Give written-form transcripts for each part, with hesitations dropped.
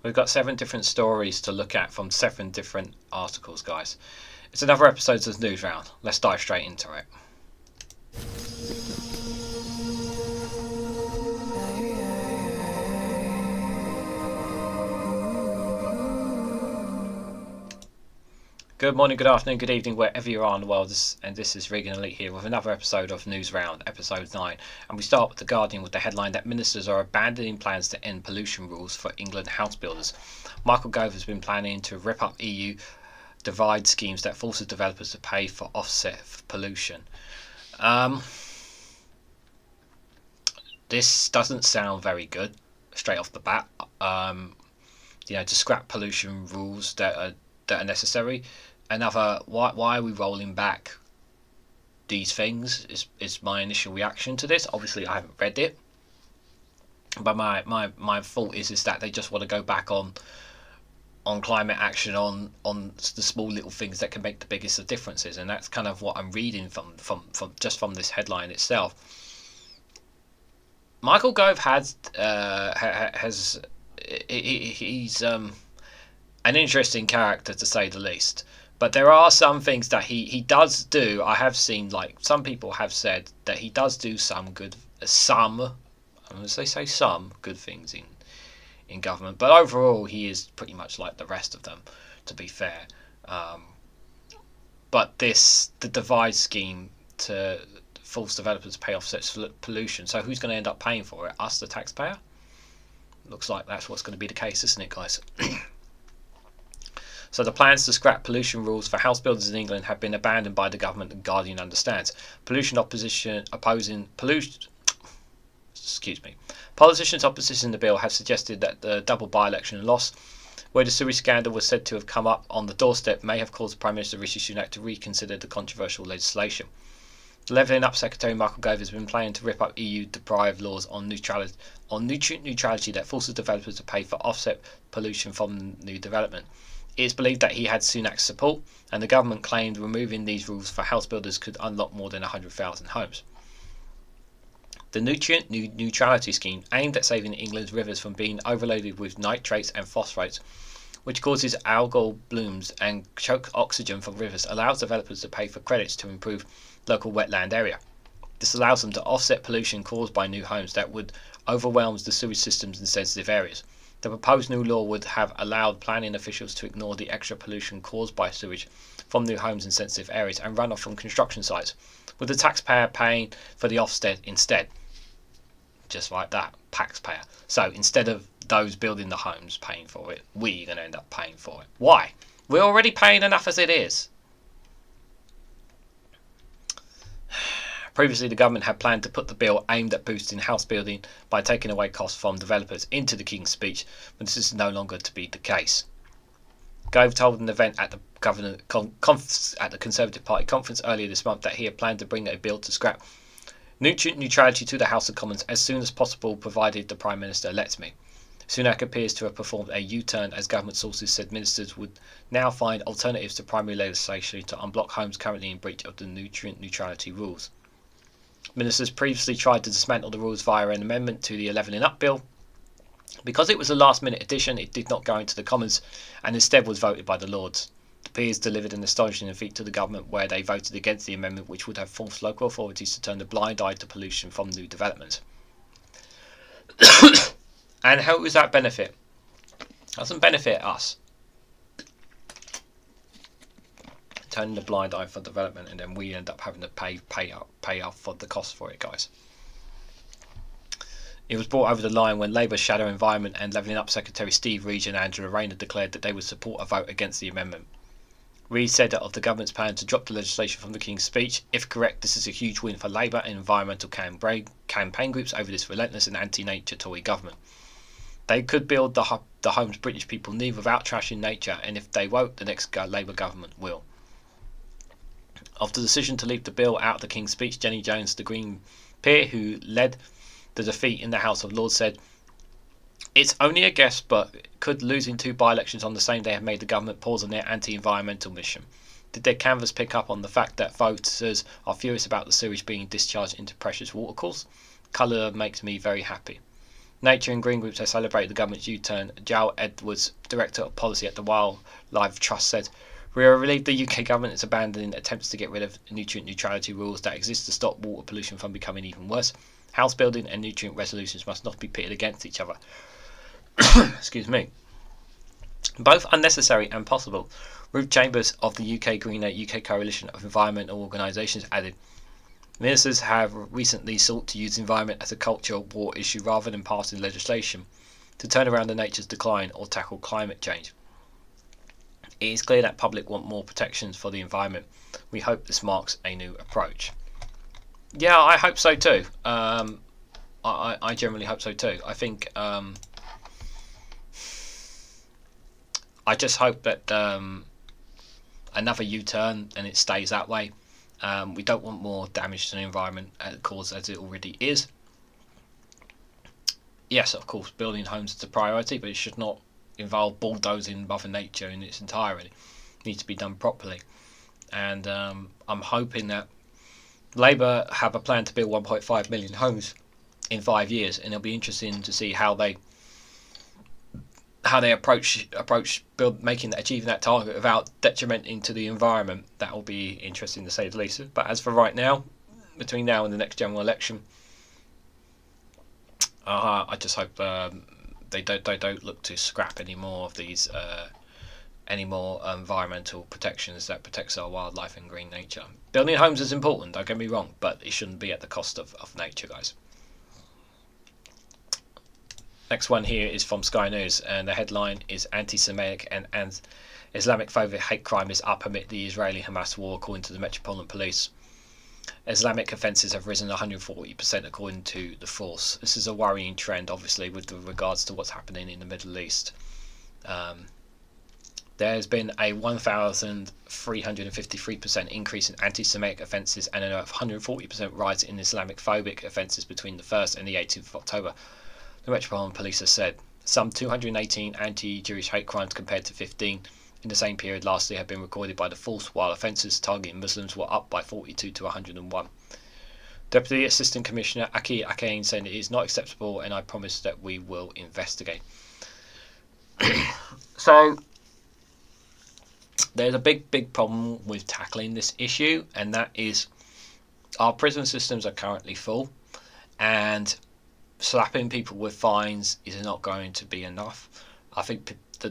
We've got 7 different stories to look at from 7 different articles, guys. It's another episode of Newsround. Let's dive straight into it. Good morning, good afternoon, good evening, wherever you are in the world. This is REGANELITE here with another episode of Newsround, episode 9. And we start with The Guardian with the headline that ministers are abandoning plans to end pollution rules for England house builders. Michael Gove has been planning to rip up EU divide schemes that forces developers to pay for offset pollution. This doesn't sound very good straight off the bat. To scrap pollution rules that are necessary. Why are we rolling back these things is my initial reaction to this. Obviously I haven't read it, but my thought is that they just want to go back on climate action, on the small little things that can make the biggest of differences, and that's kind of what I'm reading from this headline itself. Michael Gove he's an interesting character, to say the least. But there are some things that he does do. I have seen, like, some people have said that he does do some good things in government. But overall, he is pretty much like the rest of them, to be fair. But the divide scheme to force developers to pay offsets for pollution. So who's going to end up paying for it? Us, the taxpayer? Looks like that's what's going to be the case, isn't it, guys? So the plans to scrap pollution rules for house builders in England have been abandoned by the government, and Guardian understands. Politicians opposition opposition to the bill have suggested that the double by-election loss, where the sewage scandal was said to have come up on the doorstep, may have caused Prime Minister Rishi Sunak to reconsider the controversial legislation. The Levelling Up Secretary Michael Gove has been planning to rip up EU-deprived laws on nutrient neutrality that forces developers to pay for offset pollution from new development. It is believed that he had Sunak's support, and the government claimed removing these rules for house builders could unlock more than 100,000 homes. The nutrient neutrality scheme, aimed at saving England's rivers from being overloaded with nitrates and phosphates, which causes algal blooms and choke oxygen from rivers, allows developers to pay for credits to improve local wetland area. This allows them to offset pollution caused by new homes that would overwhelm the sewage systems in sensitive areas. The proposed new law would have allowed planning officials to ignore the extra pollution caused by sewage from new homes in sensitive areas and runoff from construction sites, with the taxpayer paying for the offset instead. Just like that, taxpayer. So instead of those building the homes paying for it, we're going to end up paying for it. Why? We're already paying enough as it is. Previously, the government had planned to put the bill aimed at boosting house building by taking away costs from developers into the King's Speech, but this is no longer to be the case. Gove told an event at the Conservative Party conference earlier this month that he had planned to bring a bill to scrap nutrient neutrality to the House of Commons as soon as possible, provided the Prime Minister lets me. Sunak appears to have performed a U-turn, as government sources said ministers would now find alternatives to primary legislation to unblock homes currently in breach of the nutrient neutrality rules. Ministers previously tried to dismantle the rules via an amendment to the Levelling Up bill. Because it was a last-minute addition, it did not go into the Commons and instead was voted by the Lords. The Peers delivered an astonishing defeat to the government, where they voted against the amendment, which would have forced local authorities to turn a blind eye to pollution from new developments. And how does that benefit? It doesn't benefit us. Turning the blind eye for development, and then we end up having to pay off for the cost for it, guys. It was brought over the line when Labour's Shadow Environment and Levelling Up Secretary Steve Regan and Angela Rayner declared that they would support a vote against the amendment. Reid said of the government's plan to drop the legislation from the King's Speech, if correct, this is a huge win for Labour and environmental campaign groups over this relentless and anti-nature Tory government. They could build the homes British people need without trashing nature, and if they won't, the next Labour government will. Of the decision to leave the bill out of the King's Speech, Jenny Jones, the Green peer who led the defeat in the House of Lords, said, "It's only a guess, but could losing 2 by-elections on the same day have made the government pause on their anti-environmental mission? Did their canvass pick up on the fact that voters are furious about the sewage being discharged into precious watercourses? Colour makes me very happy." Nature and green groups have celebrated the government's U-turn. Joel Edwards, Director of Policy at the Wildlife Trust, said, "We are relieved the UK government is abandoning attempts to get rid of nutrient neutrality rules that exist to stop water pollution from becoming even worse. House building and nutrient resolutions must not be pitted against each other." Excuse me. Both unnecessary and possible. Ruth Chambers of the UK Green UK Coalition of Environmental Organisations added, "Ministers have recently sought to use the environment as a cultural war issue rather than passing legislation to turn around the nature's decline or tackle climate change. It is clear that public want more protections for the environment. We hope this marks a new approach." Yeah, I hope so too. I generally hope so too. I think I just hope that another U-turn and it stays that way. We don't want more damage to the environment caused as it already is. Yes, of course, building homes is a priority, but it should not involve bulldozing Mother Nature in its entirety. It needs to be done properly. And I'm hoping that Labour have a plan to build 1.5 million homes in 5 years, and it'll be interesting to see how they approach achieving that target without detrimenting to the environment. That will be interesting to say the least. But as for right now, between now and the next general election, I just hope they don't look to scrap any more of these environmental protections that protects our wildlife and green nature. Building homes is important, don't get me wrong, but it shouldn't be at the cost of nature, guys. Next one here is from Sky News, and the headline is "Antisemitic and Islamophobic hate crime is up amid the Israeli-Hamas war," according to the Metropolitan Police. Islamic offences have risen 140% according to the force. This is a worrying trend, obviously, with regards to what's happening in the Middle East. There's been a 1,353% increase in anti-Semitic offences and a 140% rise in Islamophobic offences between the 1st and the 18th of October. The Metropolitan Police has said some 218 anti-Jewish hate crimes compared to 15 in the same period last year have been recorded by the force, while offences targeting Muslims were up by 42 to 101. Deputy Assistant Commissioner Aki Akane said, "It is not acceptable and I promise that we will investigate." So there's a big problem with tackling this issue, and that is our prison systems are currently full, and slapping people with fines is not going to be enough. I think I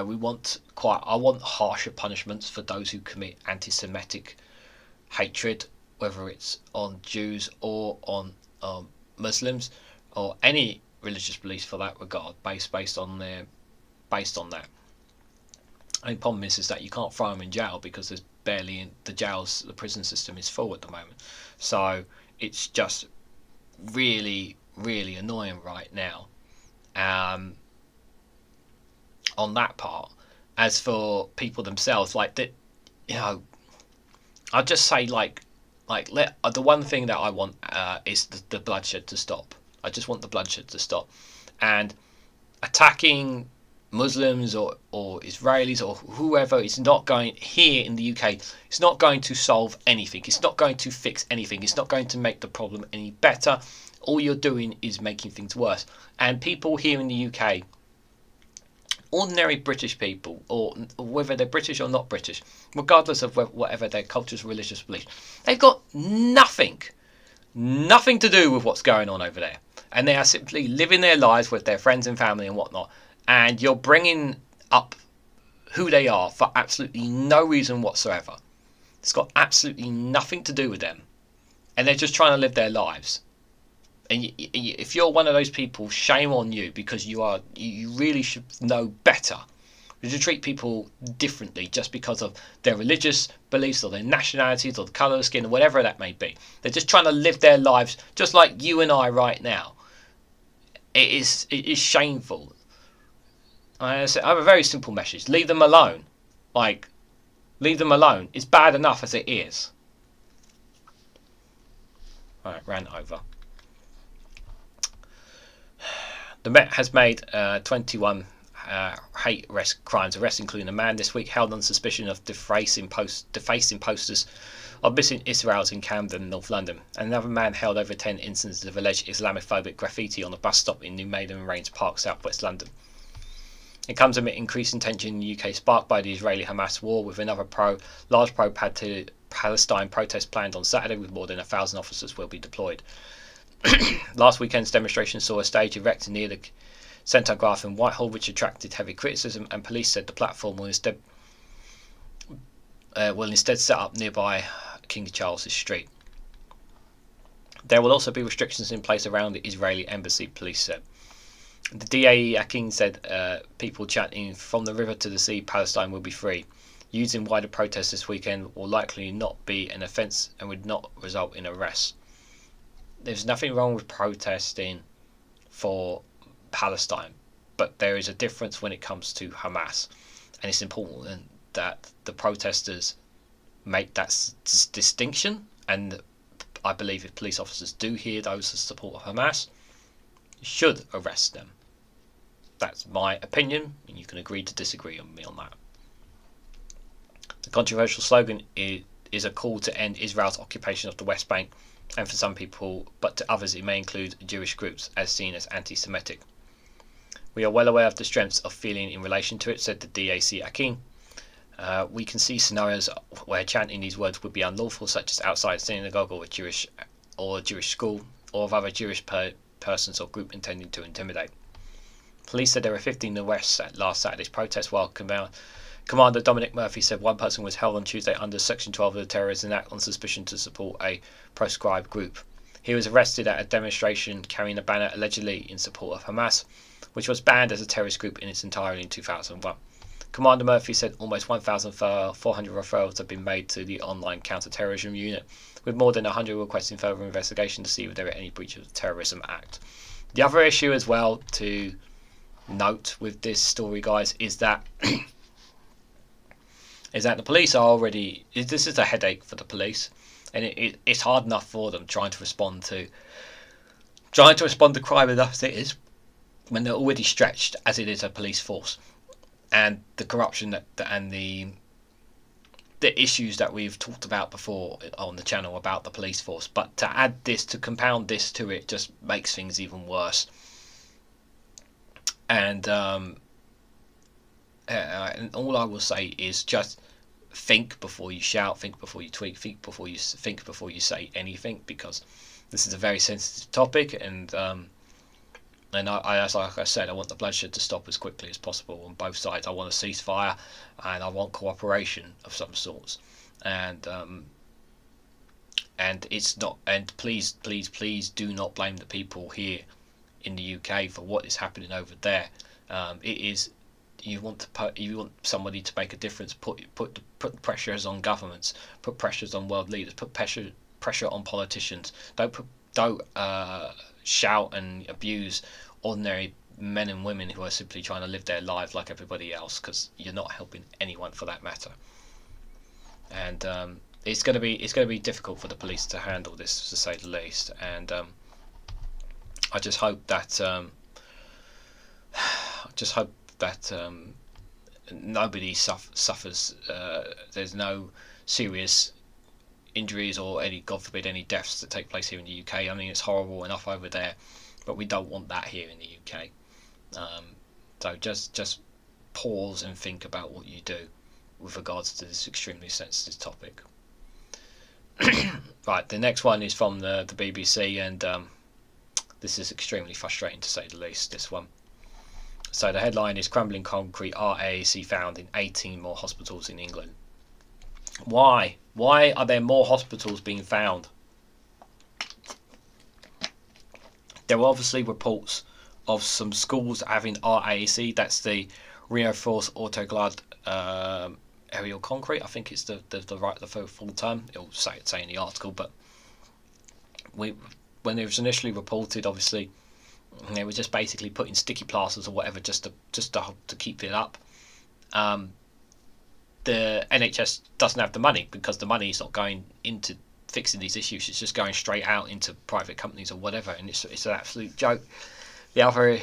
want harsher punishments for those who commit anti-Semitic hatred, whether it's on Jews or on Muslims or any religious beliefs for that regard, based on that. The problem is that you can't throw them in jail because there's barely the prison system is full at the moment. So it's just really annoying right now on that part. As for people themselves, I'll just say the one thing that I want is the bloodshed to stop. I just want the bloodshed to stop, and attacking Muslims or Israelis or whoever is not going, here in the UK, it's not going to solve anything. It's not going to fix anything. It's not going to make the problem any better. All you're doing is making things worse. And people here in the UK, ordinary British people, or whether they're British or not British, regardless of whatever their culture's religious belief, they've got nothing to do with what's going on over there. And they are simply living their lives with their friends and family and whatnot. And you're bringing up who they are for absolutely no reason whatsoever. It's got absolutely nothing to do with them. And they're just trying to live their lives. And if you're one of those people, shame on you, because you really should know better. You should treat people differently just because of their religious beliefs or their nationalities or the colour of skin or whatever that may be. They're just trying to live their lives just like you and I right now. It is shameful. I have a very simple message. Leave them alone. Leave them alone. It's bad enough as it is. Alright, rant over. The Met has made 21 hate crimes arrests, including a man this week held on suspicion of defacing posters of missing Israelis in Camden, North London, and another man held over 10 instances of alleged Islamophobic graffiti on a bus stop in New Maiden Range Park, southwest London. It comes amid increasing tension in the UK sparked by the Israeli-Hamas war, with another large pro-Palestine protest planned on Saturday, with more than 1,000 officers will be deployed. Last weekend's demonstration saw a stage erected near the Centre Graph in Whitehall, which attracted heavy criticism, and police said the platform will instead set up nearby King Charles Street. There will also be restrictions in place around the Israeli embassy, police said. The DAE Akin said people chanting "From the river to the sea, Palestine will be free" used in wider protests this weekend will likely not be an offence and would not result in arrests. There's nothing wrong with protesting for Palestine, but there is a difference when it comes to Hamas, and it's important that the protesters make that distinction. And I believe if police officers do hear those who support Hamas, you should arrest them. That's my opinion, and you can agree to disagree with me on that. The controversial slogan is a call to end Israel's occupation of the West Bank, and for some people, but to others it may include Jewish groups as seen as anti-Semitic. We are well aware of the strengths of feeling in relation to it, said the DAC Akin. We can see scenarios where chanting these words would be unlawful, such as outside a synagogue or a Jewish school, or of other Jewish persons or group intending to intimidate. Police said there were 15 arrests at last Saturday's protest, while Commander Dominic Murphy said one person was held on Tuesday under Section 12 of the Terrorism Act on suspicion to support a proscribed group. He was arrested at a demonstration carrying a banner allegedly in support of Hamas, which was banned as a terrorist group in its entirety in 2001. Commander Murphy said almost 1,400 referrals have been made to the online counter-terrorism unit, with more than 100 requesting further investigation to see if there were any breach of the Terrorism Act. The other issue as well to note with this story, guys, is that the police are already... This is a headache for the police, and it's hard enough for them trying to respond to crime enough as it is, when they're already stretched as it is a police force, and the corruption and the issues that we've talked about before on the channel about the police force. But to add this, to compound this to it, just makes things even worse. And all I will say is just think before you shout, think before you tweet, think before you say anything, because this is a very sensitive topic, and like I said, I want the bloodshed to stop as quickly as possible on both sides. I want a ceasefire, and I want cooperation of some sorts. And it's not. And please do not blame the people here in the UK for what is happening over there. It is. You want somebody to make a difference. Put pressures on governments. Put pressures on world leaders. Put pressure on politicians. Don't shout and abuse ordinary men and women who are simply trying to live their lives like everybody else, because you're not helping anyone for that matter. And it's going to be difficult for the police to handle this, to say the least. And I just hope that nobody suffers. There's no serious injuries or any, God forbid, any deaths that take place here in the UK. I mean, it's horrible enough over there, but we don't want that here in the UK. So just pause and think about what you do with regards to this extremely sensitive topic. Right, the next one is from the BBC, and this is extremely frustrating to say the least, this one. So the headline is "Crumbling Concrete RAAC found in 18 more hospitals in England." Why? Why are there more hospitals being found? There were obviously reports of some schools having RAAC, that's the reinforced autoglad aerial concrete. I think it's the full term. It'll say in the article, but when it was initially reported, obviously they were just basically putting sticky plasters or whatever just to keep it up. The NHS doesn't have the money, because the money is not going into fixing these issues. It's just going straight out into private companies or whatever, and it's an absolute joke. The other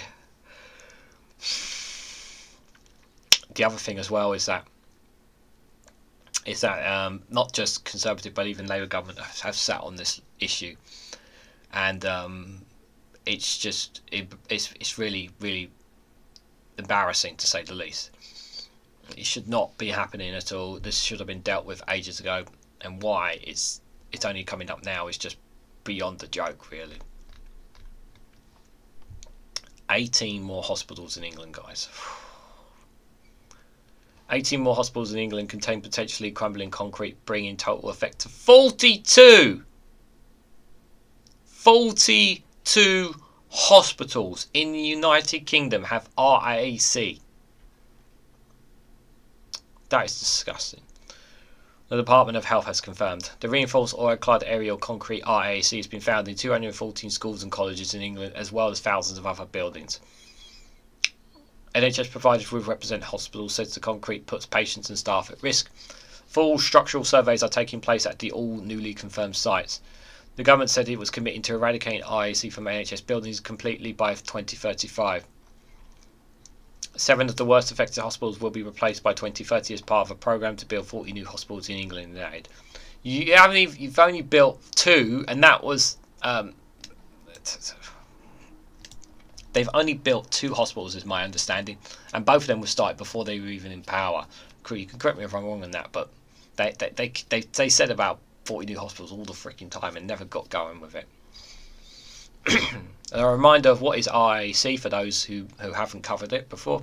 thing as well is that is that not just Conservative but even Labour government have sat on this issue, and it's just it's really embarrassing, to say the least. It should not be happening at all. This should have been dealt with ages ago, and why it's only coming up now is just beyond a joke, really. 18 more hospitals in England, guys. 18 more hospitals in England contain potentially crumbling concrete, bringing total effect to 42. 42 hospitals in the United Kingdom have RAC. That is disgusting. The Department of Health has confirmed the reinforced oil-clad aerial concrete RAC has been found in 214 schools and colleges in England, as well as thousands of other buildings. NHS providers who represent hospitals said the concrete puts patients and staff at risk. Full structural surveys are taking place at the all newly confirmed sites. The government said it was committing to eradicating RAC from NHS buildings completely by 2035. 7 of the worst affected hospitals will be replaced by 2030 as part of a programme to build 40 new hospitals in England and aid. You've only built 2, and that was they've only built 2 hospitals, is my understanding, and both of them were started before they were even in power. You can correct me if I'm wrong on that, but they said about 40 new hospitals all the freaking time and never got going with it. A reminder of what is RAC for those who haven't covered it before.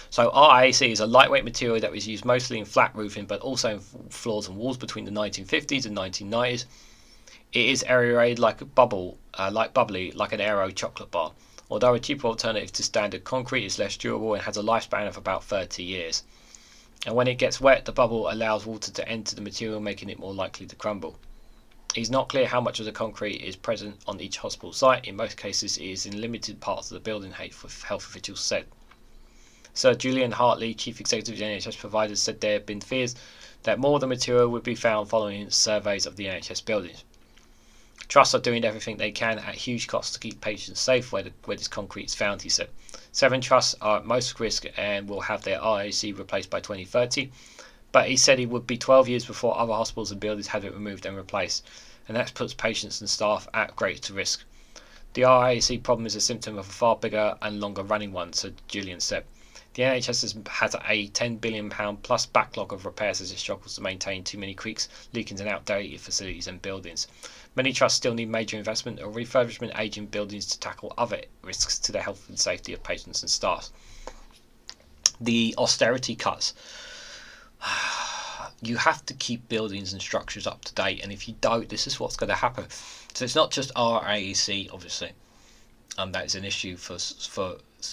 So RAC is a lightweight material that was used mostly in flat roofing but also in floors and walls between the 1950s and 1990s. It is aerated like bubbly, like an Aero chocolate bar. Although a cheaper alternative to standard concrete, is less durable and has a lifespan of about 30 years. And when it gets wet, the bubble allows water to enter the material, making it more likely to crumble. It is not clear how much of the concrete is present on each hospital site. In most cases, it is in limited parts of the building, health officials said. Sir Julian Hartley, Chief Executive of the NHS providers, said there have been fears that more of the material would be found following surveys of the NHS buildings. Trusts are doing everything they can at huge cost to keep patients safe where this concrete is found, he said. 7 trusts are at most risk and will have their RAC replaced by 2030. But he said it would be 12 years before other hospitals and buildings had it removed and replaced, and that puts patients and staff at greater risk. The RAC problem is a symptom of a far bigger and longer running one, so Julian said. The NHS has a £10 billion plus backlog of repairs as it struggles to maintain too many creaks, leakings and outdated facilities and buildings. Many trusts still need major investment or refurbishment aging buildings to tackle other risks to the health and safety of patients and staff. The austerity cuts. You have to keep buildings and structures up to date, and if you don't, this is what's going to happen. So it's not just RAC, obviously, that is an issue for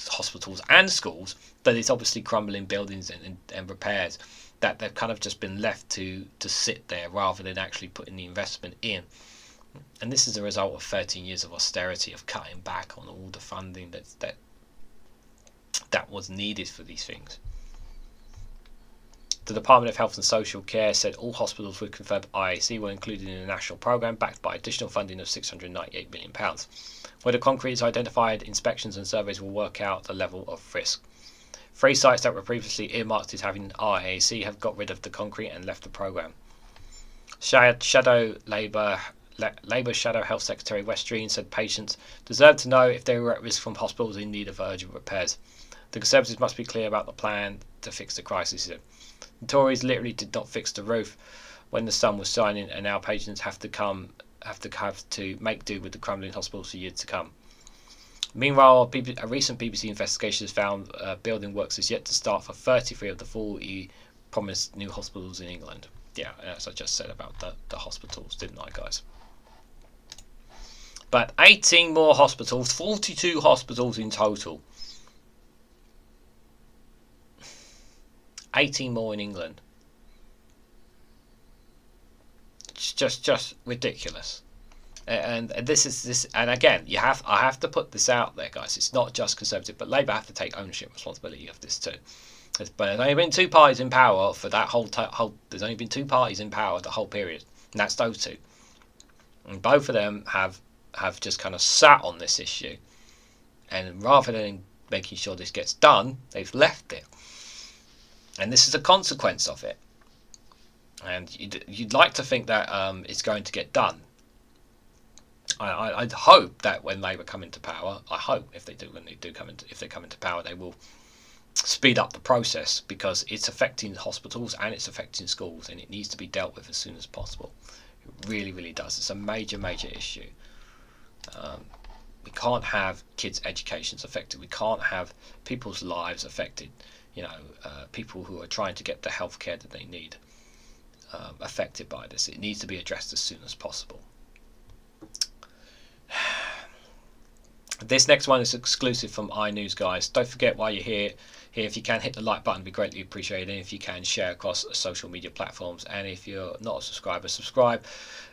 hospitals and schools, but it's obviously crumbling buildings and repairs that they've kind of just been left to sit there rather than actually putting the investment in. And this is a result of 13 years of austerity, of cutting back on all the funding that was needed for these things. The Department of Health and Social Care said all hospitals with confirmed RAC were included in a national programme backed by additional funding of £698 million. Where the concrete is identified, inspections and surveys will work out the level of risk. 3 sites that were previously earmarked as having RAC have got rid of the concrete and left the programme. Labour Shadow Health Secretary Wes Streeting said patients deserve to know if they were at risk from hospitals in need of urgent repairs. The Conservatives must be clear about the plan to fix the crisis. The Tories literally did not fix the roof when the sun was shining, and now patients have to make do with the crumbling hospitals for years to come. Meanwhile, a recent BBC investigation has found building works is yet to start for 33 of the 40 promised new hospitals in England. Yeah, as I just said about the hospitals, didn't I, guys? But 18 more hospitals, 42 hospitals in total. 18 more in England. It's just ridiculous. And and again, I have to put this out there, guys. It's not just Conservative, but Labour have to take ownership responsibility of this too. But there's only been 2 parties in power for that whole. There's only been 2 parties in power the whole period, and that's those 2. And both of them have just kind of sat on this issue, and rather than making sure this gets done, they've left it. And this is a consequence of it. and you'd like to think that it's going to get done. I'd hope that when Labour come into power, if they come into power, they will speed up the process, because it's affecting hospitals and it's affecting schools, and it needs to be dealt with as soon as possible. It really, really does. It's a major issue. We can't have kids' educations affected. We can't have people's lives affected. People who are trying to get the health care that they need affected by this. It needs to be addressed as soon as possible. This next one is exclusive from iNews, guys. Don't forget, while you're here, if you can, hit the like button, it'd be greatly appreciated. And if you can, share across social media platforms. And if you're not a subscriber, subscribe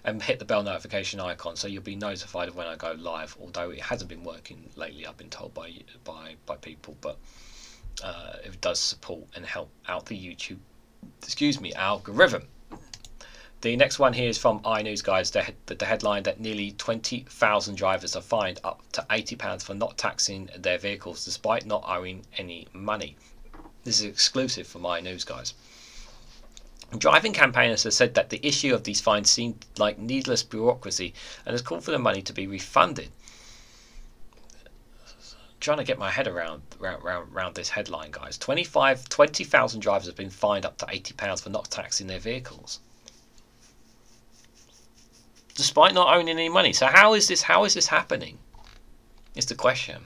and hit the bell notification icon, so you'll be notified of when I go live. Although it hasn't been working lately, I've been told by people, but it does support and help out the YouTube, algorithm. The next one here is from iNews, guys. The headline that nearly 20,000 drivers are fined up to £80 for not taxing their vehicles despite not owing any money. This is exclusive from iNews, guys. Driving campaigners have said that the issue of these fines seemed like needless bureaucracy and has called for the money to be refunded. Trying to get my head around this headline, guys. 20,000 drivers have been fined up to £80 for not taxing their vehicles, despite not owning any money. So how is this happening? Is the question.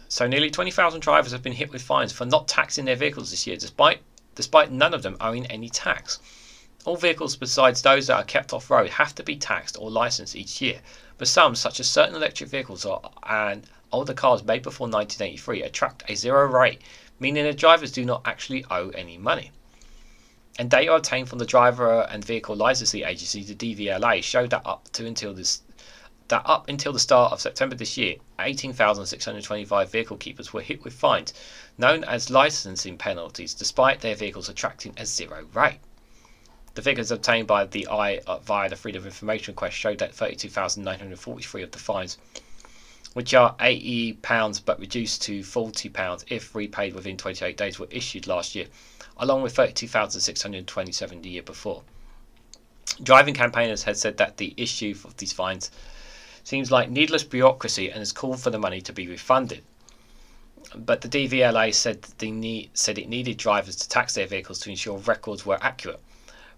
So nearly 20,000 drivers have been hit with fines for not taxing their vehicles this year, despite none of them owing any tax. All vehicles besides those that are kept off road have to be taxed or licensed each year, but some, such as certain electric vehicles and older cars made before 1983, attract a zero rate, meaning the drivers do not actually owe any money. And data obtained from the Driver and Vehicle Licensing Agency, the DVLA, showed that up until the start of September this year, 18,625 vehicle keepers were hit with fines, known as licensing penalties, despite their vehicles attracting a zero rate. The figures obtained by the via the Freedom of Information request showed that 32,943 of the fines, which are £80 but reduced to £40 if repaid within 28 days, were issued last year, along with 32,627 the year before. Driving campaigners had said that the issue of these fines seems like needless bureaucracy and has called for the money to be refunded. But the DVLA said it needed drivers to tax their vehicles to ensure records were accurate.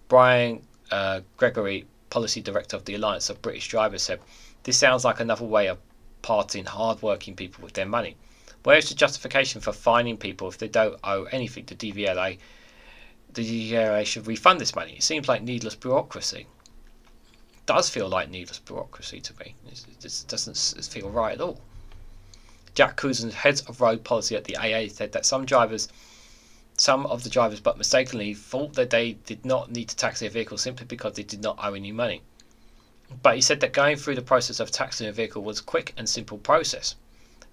Brian Gregory, Policy Director of the Alliance of British Drivers, said, "This sounds like another way of parting hard-working people with their money. Where is the justification for fining people if they don't owe anything to DVLA? The DVLA should refund this money. It seems like needless bureaucracy." It does feel like needless bureaucracy to me. It doesn't feel right at all. Jack Cousin, head of road policy at the AA, said that some of the drivers but mistakenly thought that they did not need to tax their vehicle simply because they did not owe any money. But he said that going through the process of taxing a vehicle was a quick and simple process.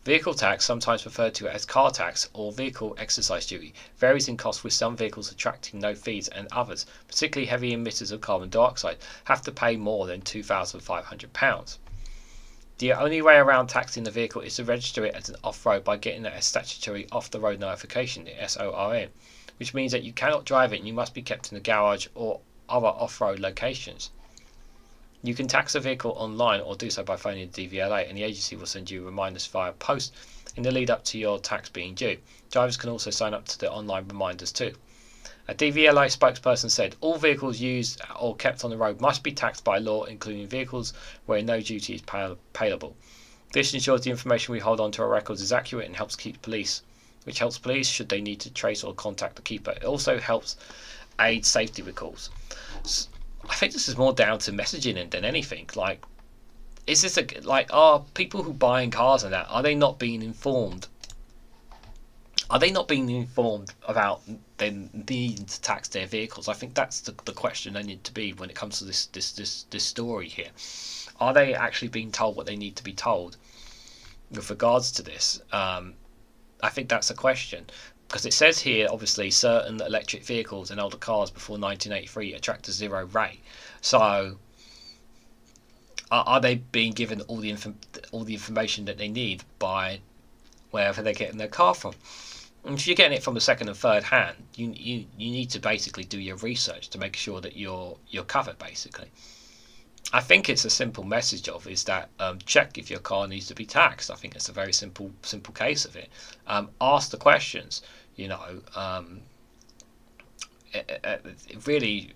Vehicle tax, sometimes referred to as car tax or vehicle exercise duty, varies in cost, with some vehicles attracting no fees and others, particularly heavy emitters of carbon dioxide, have to pay more than £2,500. The only way around taxing the vehicle is to register it as an off-road by getting a statutory off-the-road notification, the SORN, which means that you cannot drive it and you must be kept in a garage or other off-road locations. You can tax a vehicle online or do so by phoning the DVLA, and the agency will send you reminders via post in the lead up to your tax being due. Drivers can also sign up to the online reminders too. A DVLA spokesperson said all vehicles used or kept on the road must be taxed by law, including vehicles where no duty is payable. This ensures the information we hold on to our records is accurate and helps police should they need to trace or contact the keeper. It also helps aid safety recalls. I think this is more down to messaging than anything. Like, is this are people who buying cars and that, are they not being informed? Are they not being informed about them needing to tax their vehicles? I think that's the question they need to be when it comes to this story here. Are they actually being told what they need to be told with regards to this? I think that's a question. Because it says here, obviously, certain electric vehicles and older cars before 1983 attract a zero rate. So, are they being given all the information that they need by wherever they're getting their car from? And if you're getting it from a second and third hand, you need to basically do your research to make sure that you're covered. Basically, I think it's a simple message of is that check if your car needs to be taxed. I think it's a very simple case of it. Ask the questions. You know, it really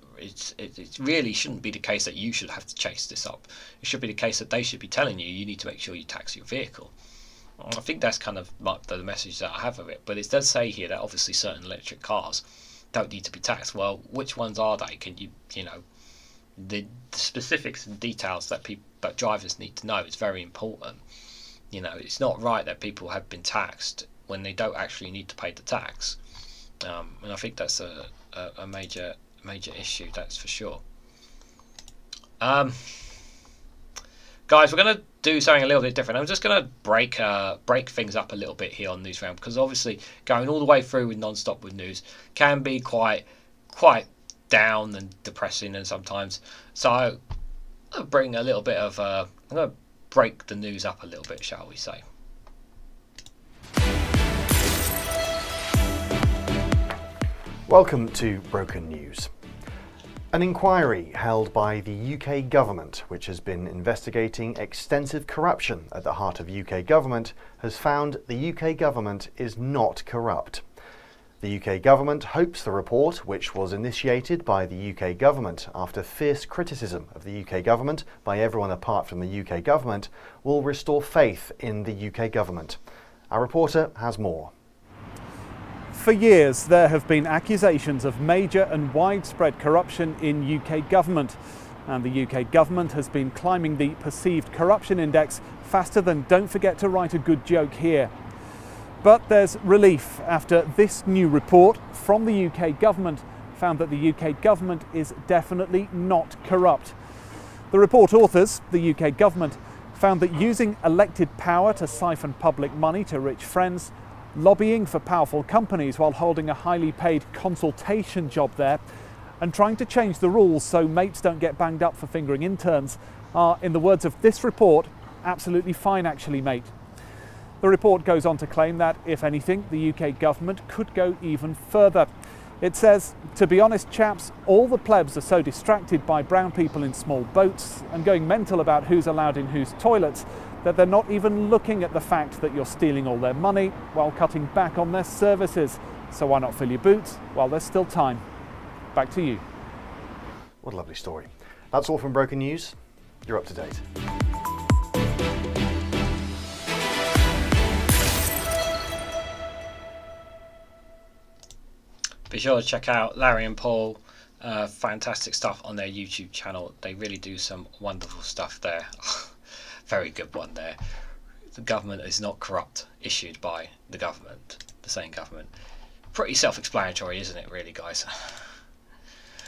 shouldn't be the case that you should have to chase this up. It should be the case that they should be telling you need to make sure you tax your vehicle. I think that's kind of like the message that I have of it. But it does say here that obviously certain electric cars don't need to be taxed. Well, which ones are they? Can you know, the specifics and details that drivers need to know is very important. You know, it's not right that people have been taxed when they don't actually need to pay the tax. And I think that's a major issue, that's for sure. Guys, we're going to do something a little bit different. I'm just going to break things up a little bit here on Newsround, because obviously going all the way through with non-stop with news can be quite down and depressing and sometimes. So I'll bring a little bit of I'm going to break the news up a little bit, shall we say. Welcome to Broken News. An inquiry held by the UK government, which has been investigating extensive corruption at the heart of UK government, has found the UK government is not corrupt. The UK government hopes the report, which was initiated by the UK government after fierce criticism of the UK government by everyone apart from the UK government, will restore faith in the UK government. Our reporter has more. For years, there have been accusations of major and widespread corruption in UK government. And the UK government has been climbing the perceived corruption index faster than don't forget to write a good joke here. But there's relief after this new report from the UK government found that the UK government is definitely not corrupt. The report authors, the UK government, found that using elected power to siphon public money to rich friends, lobbying for powerful companies while holding a highly paid consultation job there, and trying to change the rules so mates don't get banged up for fingering interns are, in the words of this report, absolutely fine actually, mate. The report goes on to claim that, if anything, the UK government could go even further. It says, to be honest chaps, all the plebs are so distracted by brown people in small boats and going mental about who's allowed in whose toilets that they're not even looking at the fact that you're stealing all their money while cutting back on their services. So why not fill your boots while there's still time? Back to you. What a lovely story. That's all from Broken News. You're up to date. Be sure to check out Larry and Paul. Fantastic stuff on their YouTube channel. They really do some wonderful stuff there. Very good one there. The government is not corrupt, issued by the government, the same government. Pretty self-explanatory, isn't it, really, guys?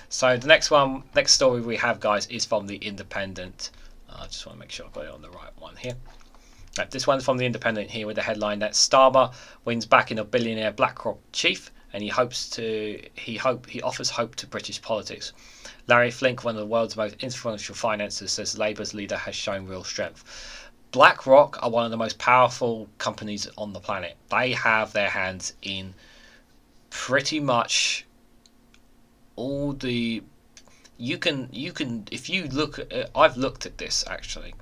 So the next story we have, guys, is from The Independent. I just want to make sure I've got it on the right one here. This one's from The Independent here with the headline that Starmer wins backing of billionaire BlackRock chief, and he offers hope to British politics. Larry Fink, one of the world's most influential financiers, says Labour's leader has shown real strength. BlackRock are one of the most powerful companies on the planet. They have their hands in pretty much all the... You can if you look at, I've looked at this actually.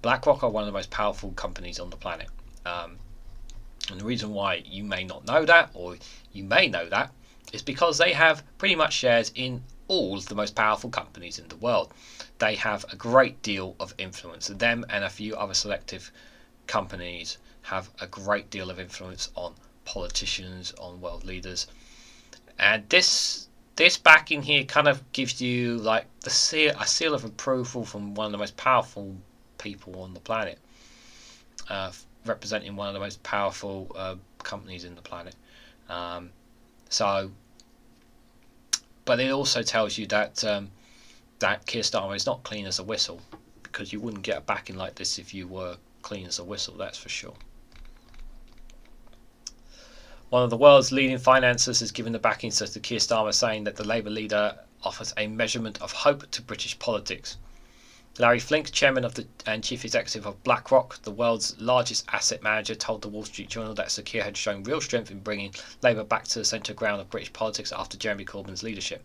BlackRock are one of the most powerful companies on the planet. And the reason why you may not know that, or you may know that, is because they have pretty much shares in all of the most powerful companies in the world. They have a great deal of influence. Them and a few other selective companies have a great deal of influence on politicians, on world leaders. And this backing here kind of gives you like a seal of approval from one of the most powerful people on the planet, representing one of the most powerful companies in the planet. But it also tells you that that Keir Starmer is not clean as a whistle, because you wouldn't get a backing like this if you were clean as a whistle, that's for sure. One of the world's leading financiers has given the backing to Keir Starmer, saying that the Labour leader offers a measurement of hope to British politics. Larry Fink, chairman and chief executive of BlackRock, the world's largest asset manager, told the Wall Street Journal that Sir Keir had shown real strength in bringing Labour back to the centre ground of British politics after Jeremy Corbyn's leadership.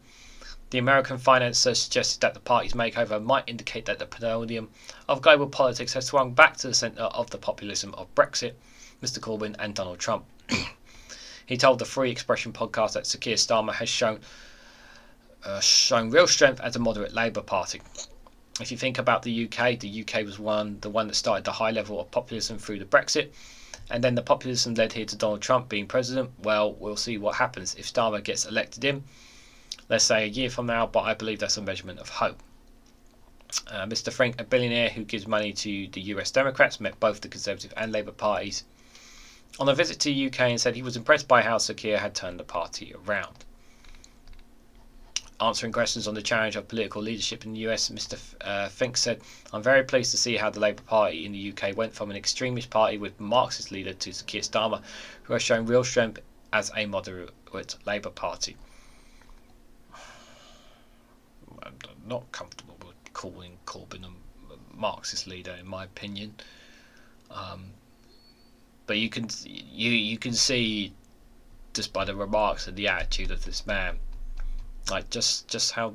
The American financier suggested that the party's makeover might indicate that the pendulum of global politics has swung back to the centre of the populism of Brexit, Mr Corbyn and Donald Trump. He told the Free Expression podcast that Sir Keir Starmer has shown real strength as a moderate Labour Party. If you think about the UK was the one that started the high level of populism through the Brexit, and then the populism led here to Donald Trump being president. Well, we'll see what happens if Starmer gets elected in, let's say a year from now, but I believe that's a measurement of hope. Mr Fink, a billionaire who gives money to the US Democrats, met both the Conservative and Labour parties on a visit to the UK and said he was impressed by how Sir Keir had turned the party around. Answering questions on the challenge of political leadership in the US, Mr Fink said, "I'm very pleased to see how the Labour Party in the UK went from an extremist party with Marxist leader to Sir Keir Starmer, who has shown real strength as a moderate Labour Party." I'm not comfortable with calling Corbyn a Marxist leader, in my opinion. But you can see just by the remarks and the attitude of this man, like just how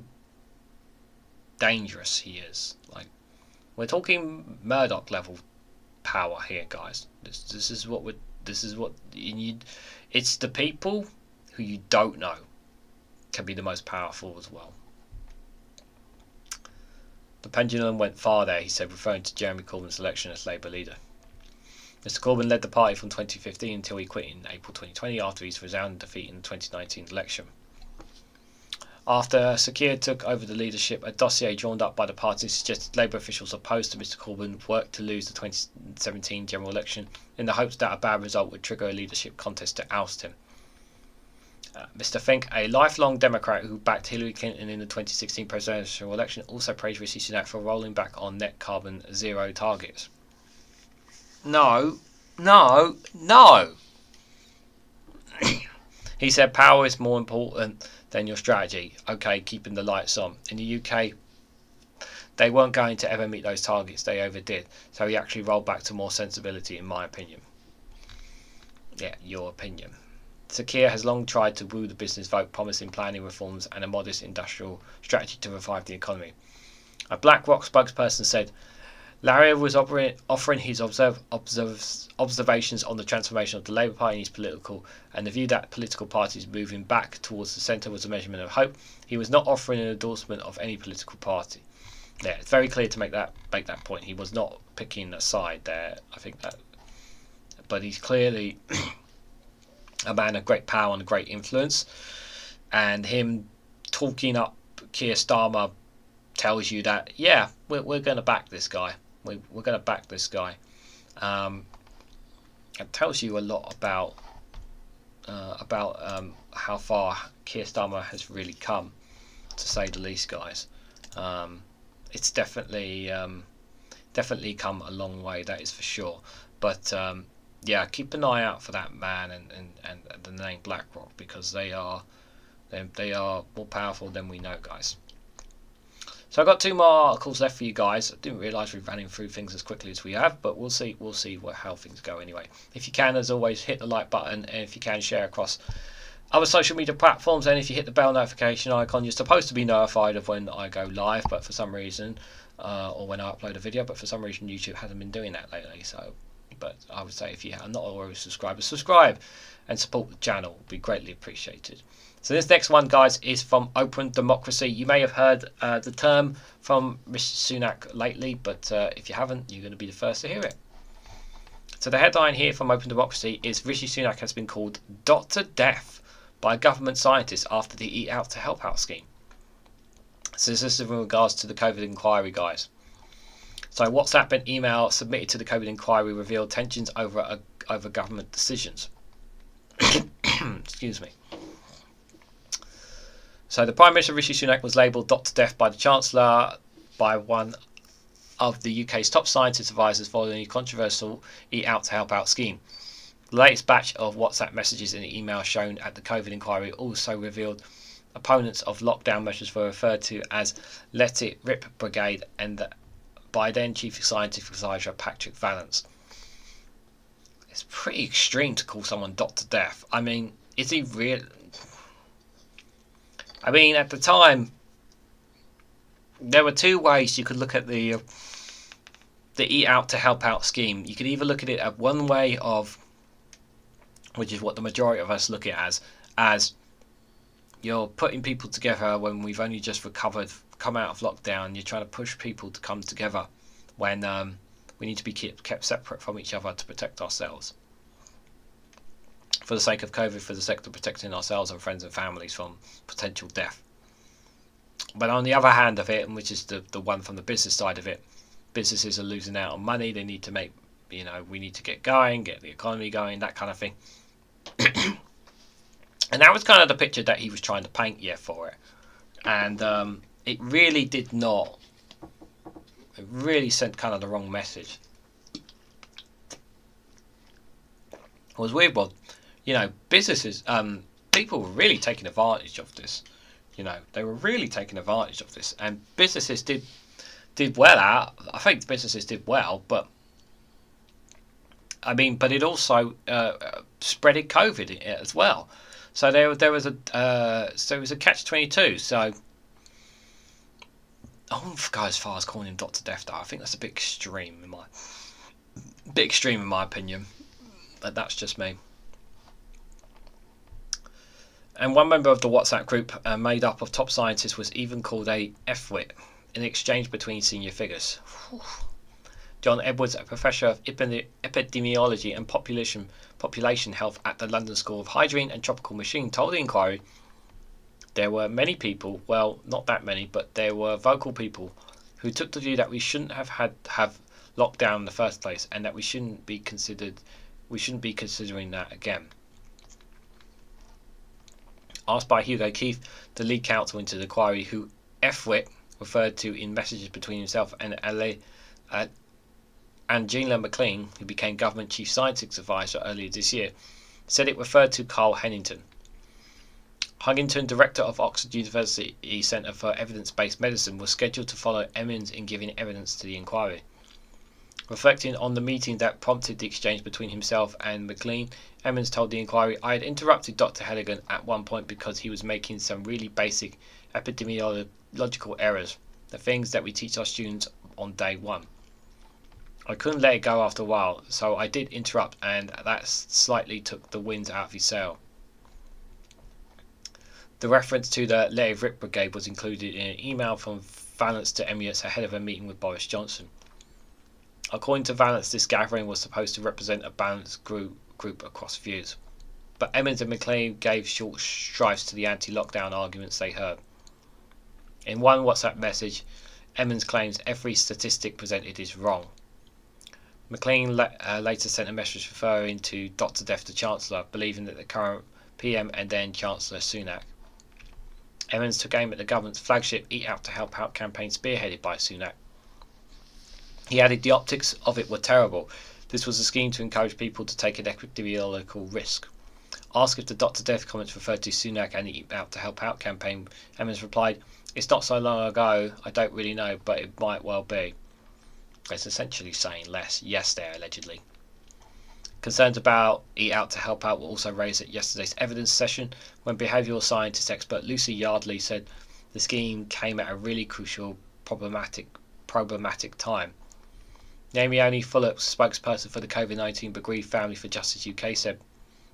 dangerous he is. Like, we're talking Murdoch level power here, guys. This is what you need. It's the people who you don't know can be the most powerful as well. The pendulum went far there, he said, referring to Jeremy Corbyn's election as Labour leader. Mr Corbyn led the party from 2015 until he quit in April 2020 after his resounding defeat in the 2019 election. After Sir Keir took over the leadership, a dossier drawn up by the party suggested Labour officials opposed to Mr Corbyn worked to lose the 2017 general election in the hopes that a bad result would trigger a leadership contest to oust him. Mr Fink, a lifelong Democrat who backed Hillary Clinton in the 2016 presidential election, also praised Rishi Sunak for rolling back on net carbon zero targets. No. He said power is more important than your strategy. Okay, keeping the lights on. In the UK, they weren't going to ever meet those targets. They overdid. So he actually rolled back to more sensibility, in my opinion. Yeah, your opinion. Sir Keir has long tried to woo the business vote, promising planning reforms and a modest industrial strategy to revive the economy. A BlackRock spokesperson said, Larry was offering his observations on the transformation of the Labour Party and his political, and the view that political parties moving back towards the centre was a measurement of hope. He was not offering an endorsement of any political party. Yeah, it's very clear to make that point. He was not picking a side there. I think that, but he's clearly a man of great power and great influence, and him talking up Keir Starmer tells you that, yeah, we're going to back this guy. We're going to back this guy. It tells you a lot about how far Keir Starmer has really come, to say the least, guys. It's definitely come a long way, that is for sure. But yeah, keep an eye out for that man and the name BlackRock, because they are more powerful than we know, guys. So I've got 2 more articles left for you guys. I didn't realise we're running through things as quickly as we have, but we'll see how things go anyway. If you can, as always, hit the like button, and if you can, share across other social media platforms, and if you hit the bell notification icon, you're supposed to be notified of when I go live, but for some reason, or when I upload a video, but for some reason YouTube hasn't been doing that lately. So, but I would say if you are not already subscribed, subscribe and support the channel, would be greatly appreciated. So this next one, guys, is from Open Democracy. You may have heard the term from Rishi Sunak lately, but if you haven't, you're going to be the first to hear it. So the headline here from Open Democracy is Rishi Sunak has been called Dr. Death by government scientists after the Eat Out to Help Out scheme. So this is in regards to the COVID inquiry, guys. So WhatsApp and email submitted to the COVID inquiry revealed tensions over government decisions. Excuse me. So the Prime Minister Rishi Sunak was labelled Dr. Death by the Chancellor by one of the UK's top scientist advisors following a controversial Eat Out to Help Out scheme. The latest batch of WhatsApp messages and emails shown at the COVID inquiry also revealed opponents of lockdown measures were referred to as Let It Rip Brigade and by then Chief Scientific Advisor Patrick Vallance. It's pretty extreme to call someone Dr. Death. I mean, is he real? I mean, at the time, there were two ways you could look at the Eat Out to Help Out scheme. You could either look at it at one way of, which is what the majority of us look at it as you're putting people together when we've only just come out of lockdown. You're trying to push people to come together when we need to be kept separate from each other to protect ourselves. For the sake of COVID, for the sake of protecting ourselves and friends and families from potential death. But on the other hand of it, and which is the one from the business side of it, businesses are losing out on money. They need to make, we need to get going, get the economy going, that kind of thing. And that was kind of the picture that he was trying to paint for it. And it really did not. It really sent kind of the wrong message. It was weird, but businesses, people were really taking advantage of this. They were really taking advantage of this, and businesses did well out. I think businesses did well, but but it also spreaded COVID as well. So there was a catch-22. So I wouldn't go as far as calling him Dr. Death, though. I think that's a bit extreme in my opinion. But that's just me. And one member of the WhatsApp group, made up of top scientists, was even called a F-wit in exchange between senior figures. John Edwards, a professor of epidemiology and population health at the London School of Hygiene and Tropical Medicine, told the inquiry there were many people, well, not that many, but there were vocal people who took the view that we shouldn't have lockdown in the first place, and that we shouldn't be considering that again. Asked by Hugo Keith, the lead counsel into the inquiry, who F-wit referred to in messages between himself and Angela McLean, who became government chief scientific advisor earlier this year, said it referred to Carl Hennington. Huntington, director of Oxford University Centre for Evidence-Based Medicine, was scheduled to follow Emmons in giving evidence to the inquiry. Reflecting on the meeting that prompted the exchange between himself and McLean, Emmons told the inquiry, "I had interrupted Dr. Halligan at one point because he was making some really basic epidemiological errors, the things that we teach our students on day one. I couldn't let it go after a while, so I did interrupt, and that slightly took the wind out of his sail." The reference to the Let It Rip Brigade was included in an email from Vallance to Emirates ahead of a meeting with Boris Johnson. According to Vallance, this gathering was supposed to represent a balanced group across views. But Emmons and McLean gave short strifes to the anti-lockdown arguments they heard. In one WhatsApp message, Emmons claims every statistic presented is wrong. McLean later sent a message referring to Dr. Death, the Chancellor, believing that the current PM and then Chancellor Sunak. Emmons took aim at the government's flagship Eat Out to Help Out campaign spearheaded by Sunak. He added the optics of it were terrible. This was a scheme to encourage people to take an epidemiological risk. Asked if the Dr. Death comments referred to Sunak and the Eat Out to Help Out campaign, Emmons replied, "It's not so long ago, I don't really know, but it might well be." It's essentially saying less yes there, allegedly. Concerns about Eat Out to Help Out were also raised at yesterday's evidence session, when behavioural scientist expert Lucy Yardley said the scheme came at a really crucial, problematic time. Naomi Fuller, spokesperson for the COVID-19 bereaved Family for Justice UK, said,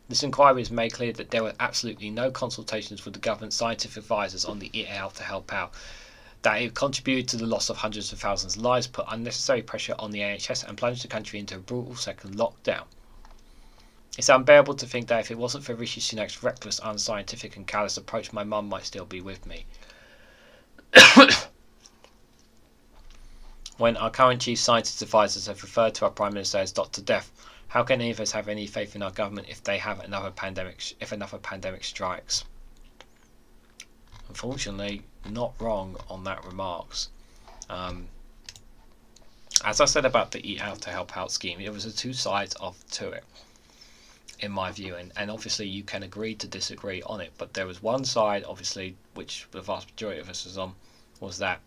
"This inquiry has made clear that there were absolutely no consultations with the government scientific advisors on the Eat Out to Help Out, that it contributed to the loss of hundreds of thousands of lives, put unnecessary pressure on the NHS and plunged the country into a brutal second lockdown. It's unbearable to think that if it wasn't for Rishi Sunak's reckless, unscientific and callous approach, my mum might still be with me." When our current chief scientist advisors have referred to our Prime Minister as Dr. Death, how can any of us have any faith in our government if another pandemic strikes? Unfortunately, not wrong on that remarks. As I said about the Eat Out to Help Out scheme, it was a two sides to it, in my view, and obviously you can agree to disagree on it, but there was one side, obviously, which the vast majority of us was on, was that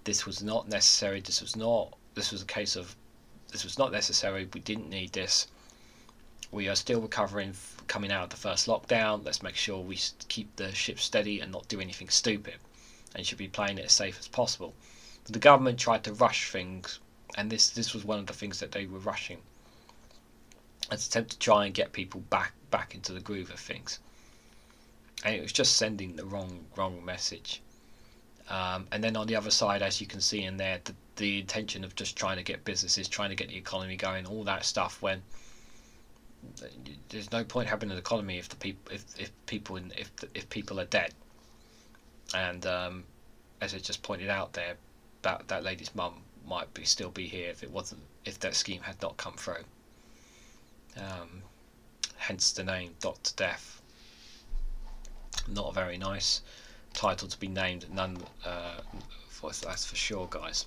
this was not necessary. This was a case of this was not necessary. We didn't need this. We are still recovering, coming out of the first lockdown. Let's make sure we keep the ship steady and not do anything stupid, and should be playing it as safe as possible. The government tried to rush things, and this was one of the things that they were rushing, as an attempt to try and get people back into the groove of things, and it was just sending the wrong message. And then on the other side, as you can see in there, the intention of just trying to get businesses, trying to get the economy going, all that stuff, when there's no point having an economy if people are dead. And as I just pointed out there, that lady's mum might still be here if that scheme had not come through. Hence the name Dr. Death. Not a very nice title to be named, none. That's for sure, guys.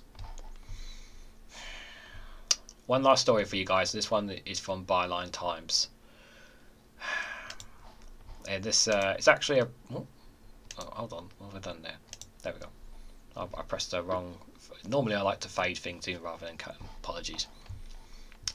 One last story for you guys. This one is from Byline Times. And this it's actually a. Oh, hold on, what have I done there? There we go. I pressed the wrong. Normally, I like to fade things in rather than cut them. Apologies.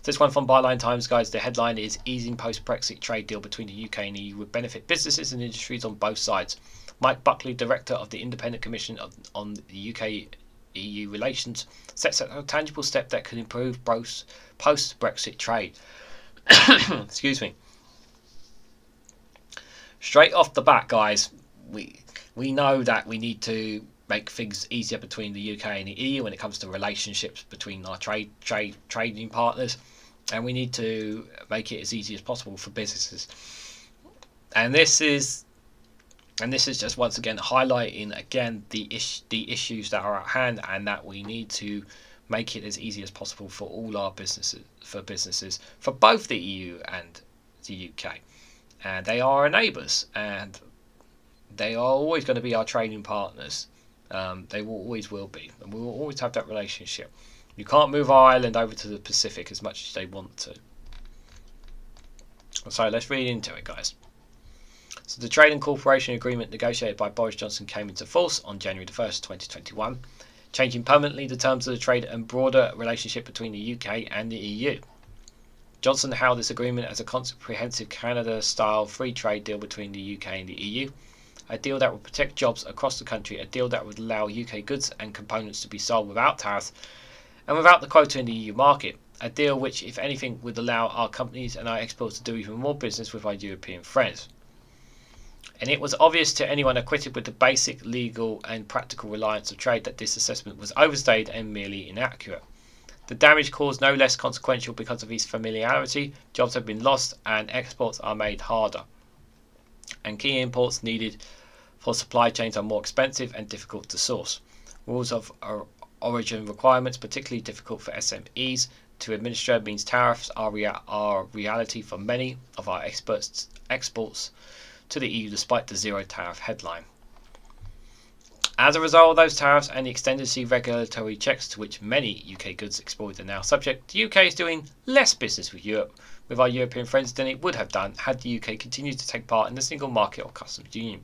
This one from Byline Times, guys. The headline is "Easing post-Brexit trade deal between the UK and EU would benefit businesses and industries on both sides." Mike Buckley, director of the Independent Commission on the UK-EU relations, sets out a tangible step that could improve post-Brexit trade. Excuse me. Straight off the bat, guys, we know that we need to make things easier between the UK and the EU when it comes to relationships between our trading partners, and we need to make it as easy as possible for businesses. And this is just once again highlighting the issues that are at hand, and that we need to make it as easy as possible for all our businesses, for both the EU and the UK. And they are our neighbours, and they are always going to be our trading partners. They always will be, and we will always have that relationship. You can't move our island over to the Pacific as much as they want to. So let's read into it, guys. So the Trade and Cooperation Agreement negotiated by Boris Johnson came into force on January the 1st, 2021, changing permanently the terms of the trade and broader relationship between the UK and the EU. Johnson hailed this agreement as a comprehensive Canada-style free trade deal between the UK and the EU, a deal that would protect jobs across the country, a deal that would allow UK goods and components to be sold without tariffs and without the quota in the EU market, a deal which, if anything, would allow our companies and our exporters to do even more business with our European friends. And it was obvious to anyone acquainted with the basic legal and practical reliance of trade that this assessment was overstated and merely inaccurate. The damage caused no less consequential because of his familiarity. Jobs have been lost and exports are made harder, and key imports needed for supply chains are more expensive and difficult to source. Rules of origin requirements, particularly difficult for SMEs to administer, means tariffs are reality for many of our exports to the EU despite the zero tariff headline. As a result of those tariffs and the extended regulatory checks to which many UK goods exported are now subject, the UK is doing less business with Europe, with our European friends, than it would have done had the UK continued to take part in the single market or customs union.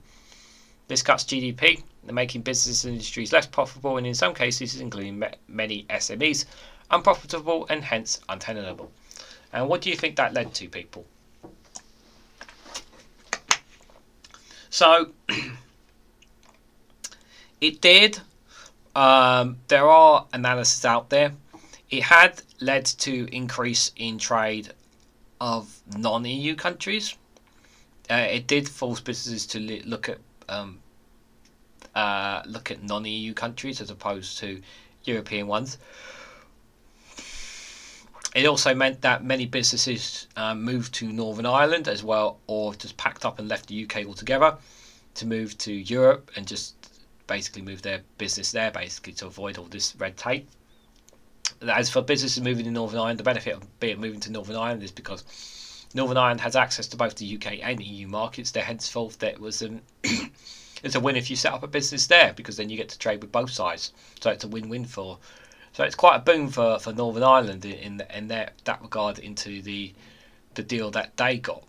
This cuts GDP, making businesses and industries less profitable, and in some cases, including many SMEs, unprofitable and hence untenable. And what do you think that led to, people? So it did. There are analyses out there. It had led to increase in trade of non-EU countries. It did force businesses to look at non-EU countries as opposed to European ones. It also meant that many businesses moved to Northern Ireland as well, or just packed up and left the UK altogether to move to Europe and just basically move their business there, basically to avoid all this red tape. As for businesses moving to Northern Ireland, the benefit of moving to Northern Ireland is because Northern Ireland has access to both the UK and EU markets. There henceforth that was it's a win if you set up a business there, because then you get to trade with both sides. So it's a win-win for. So it's quite a boom for Northern Ireland in that regard, into the deal that they got.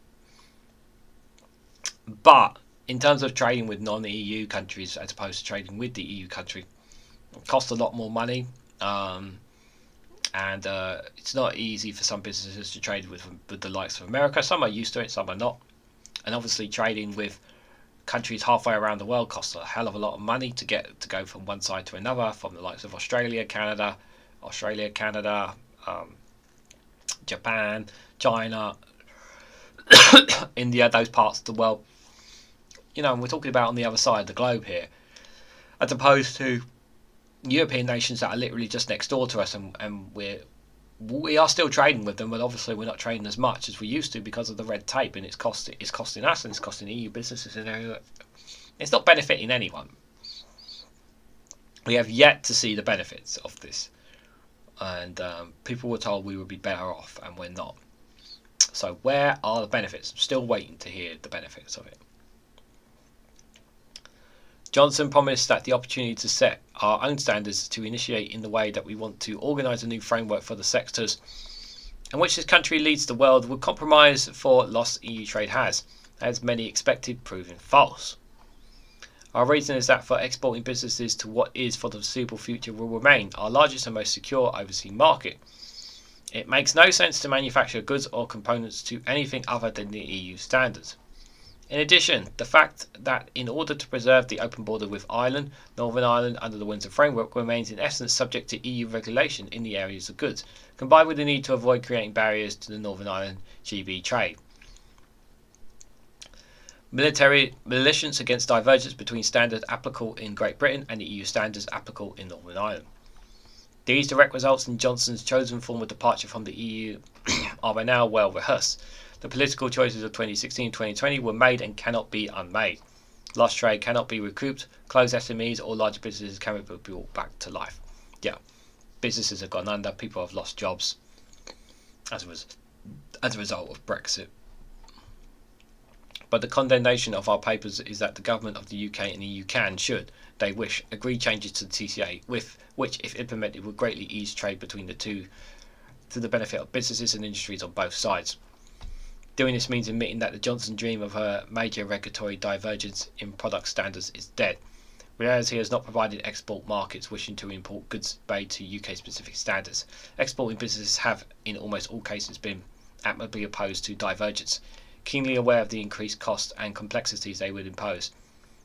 But in terms of trading with non-EU countries as opposed to trading with the EU country, It costs a lot more money, and it's not easy for some businesses to trade with the likes of America. Some are used to it, some are not. And obviously trading with countries halfway around the world costs a hell of a lot of money to go from one side to another, from the likes of Australia, Canada, Japan, China, India, those parts of the world. You know, and we're talking about on the other side of the globe here, as opposed to European nations that are literally just next door to us, and we are still trading with them, but obviously we're not trading as much as we used to because of the red tape, and it's costing us, and it's costing EU businesses, and it's not benefiting anyone. We have yet to see the benefits of this, and people were told we would be better off, and we're not. So where are the benefits? I'm still waiting to hear the benefits of it. Johnson promised that the opportunity to set our own standards to initiate in the way that we want to organise a new framework for the sectors in which this country leads the world would compromise for loss EU trade has, as many expected, proving false. Our reason is that for exporting businesses to what is for the foreseeable future will remain our largest and most secure overseas market. It makes no sense to manufacture goods or components to anything other than the EU standards. In addition, the fact that in order to preserve the open border with Ireland, Northern Ireland under the Windsor Framework remains in essence subject to EU regulation in the areas of goods, combined with the need to avoid creating barriers to the Northern Ireland GB trade. Military militions against divergence between standards applicable in Great Britain and the EU standards applicable in Northern Ireland. These direct results in Johnson's chosen form of departure from the EU are by now well rehearsed. The political choices of 2016-2020 were made and cannot be unmade. Lost trade cannot be recouped. Closed SMEs or large businesses cannot be brought back to life. Yeah, businesses have gone under. People have lost jobs as a result of Brexit. But the condemnation of our papers is that the government of the UK and EU should they wish, agree changes to the TCA, which, if implemented, would greatly ease trade between the two to the benefit of businesses and industries on both sides. Doing this means admitting that the Johnson dream of a major regulatory divergence in product standards is dead, whereas he has not provided export markets wishing to import goods made to UK-specific standards. Exporting businesses have, in almost all cases, been admirably opposed to divergence, keenly aware of the increased costs and complexities they would impose,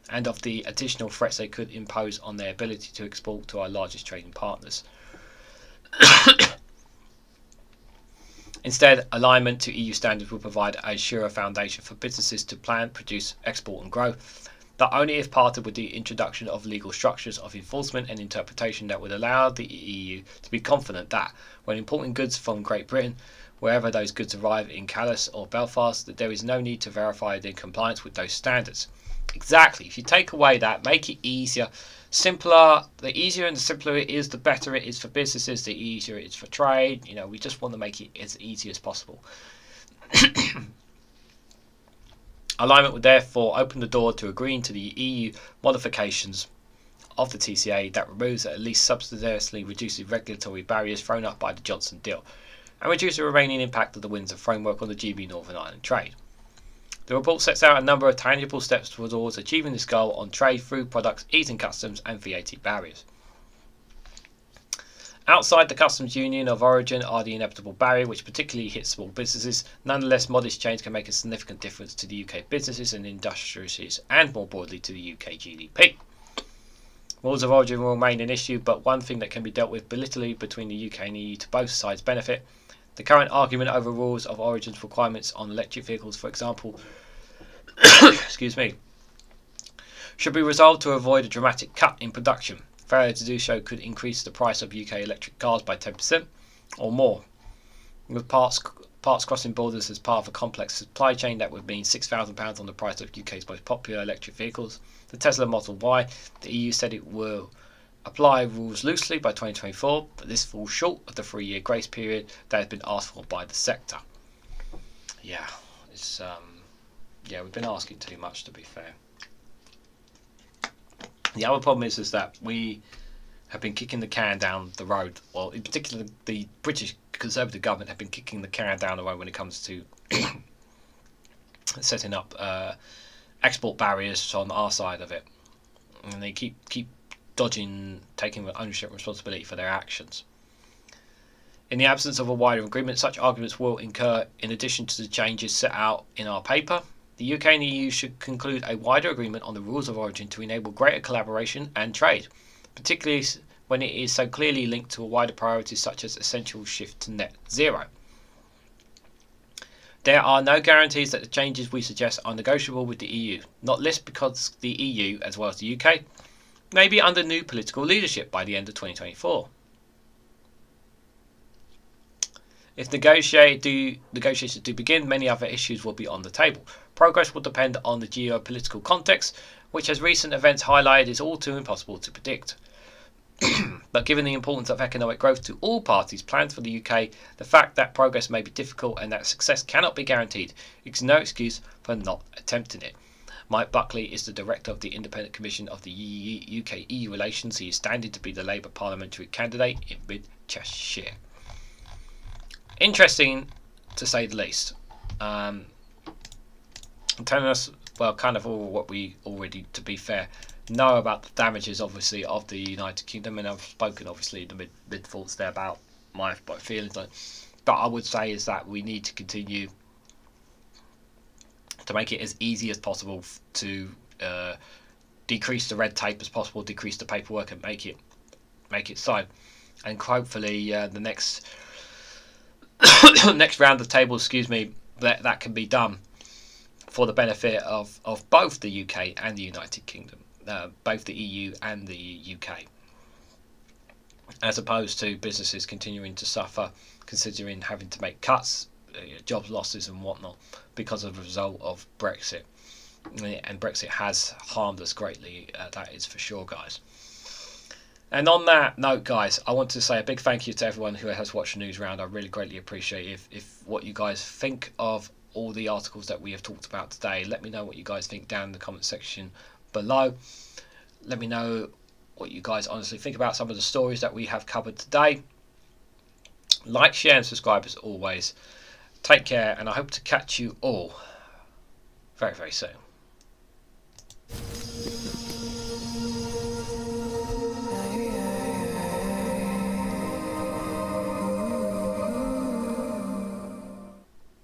and of the additional threats they could impose on their ability to export to our largest trading partners. Instead, alignment to EU standards will provide a surer foundation for businesses to plan, produce, export and grow, but only if parted with the introduction of legal structures of enforcement and interpretation that would allow the EU to be confident that, when importing goods from Great Britain, wherever those goods arrive in Calais or Belfast, that there is no need to verify their compliance with those standards. Exactly. If you take away that, make it easier, simpler. The easier and the simpler it is, the better it is for businesses, the easier it is for trade. You know, we just want to make it as easy as possible. Alignment would therefore open the door to agreeing to the EU modifications of the TCA that removes or at least substantially reduces regulatory barriers thrown up by the Johnson deal, and reduce the remaining impact of the Windsor Framework on the GB Northern Ireland trade. The report sets out a number of tangible steps towards achieving this goal on trade through products, easing customs and VAT barriers. Outside the customs union of origin are the inevitable barrier which particularly hits small businesses. Nonetheless, modest change can make a significant difference to the UK businesses and industries and more broadly to the UK GDP. Rules of origin will remain an issue, but one thing that can be dealt with bilaterally between the UK and EU to both sides' benefit. The current argument over rules of origin requirements on electric vehicles, for example, excuse me, should be resolved to avoid a dramatic cut in production. Failure to do so could increase the price of UK electric cars by 10% or more. With parts crossing borders as part of a complex supply chain, that would mean £6,000 on the price of UK's most popular electric vehicles. The Tesla Model Y, the EU said it will apply rules loosely by 2024, but this falls short of the 3-year grace period that has been asked for by the sector. Yeah, it's we've been asking too much, to be fair. The other problem is that we have been kicking the can down the road. Well, in particular, the British Conservative government have been kicking the can down the road when it comes to setting up export barriers on our side of it, and they keep dodging taking ownership and responsibility for their actions. In the absence of a wider agreement, such arguments will incur, in addition to the changes set out in our paper. The UK and the EU should conclude a wider agreement on the rules of origin to enable greater collaboration and trade, particularly when it is so clearly linked to a wider priorities such as essential shift to net zero. There are no guarantees that the changes we suggest are negotiable with the EU, not least because the EU, as well as the UK, may be under new political leadership by the end of 2024. If negotiations do begin, many other issues will be on the table. Progress will depend on the geopolitical context, which, as recent events highlighted, is all too impossible to predict. But given the importance of economic growth to all parties planned for the UK, the fact that progress may be difficult and that success cannot be guaranteed is no excuse for not attempting it. Mike Buckley is the director of the Independent Commission of the UK-EU Relations. He is standing to be the Labour parliamentary candidate in mid-Cheshire. Interesting, to say the least. Telling us, well, kind of all what we already, to be fair, know about the damages, obviously, of the United Kingdom, and I've spoken, obviously, in the mid thoughts there about my feelings. But I would say is that we need to continue to make it as easy as possible to decrease the red tape as possible, decrease the paperwork, and make it so. And hopefully, the next next round of tables, excuse me, that can be done for the benefit of both the UK and the United Kingdom, both the EU and the UK, as opposed to businesses continuing to suffer, considering having to make cuts, job losses and whatnot because of the result of Brexit. And Brexit has harmed us greatly, that is for sure, guys. And on that note, guys, I want to say a big thank you to everyone who has watched the Newsround. I really greatly appreciate if what you guys think of all the articles that we have talked about today. Let me know what you guys think down in the comment section below. Let me know what you guys honestly think about some of the stories that we have covered today. Like, share and subscribe as always. Take care, and I hope to catch you all very, very soon.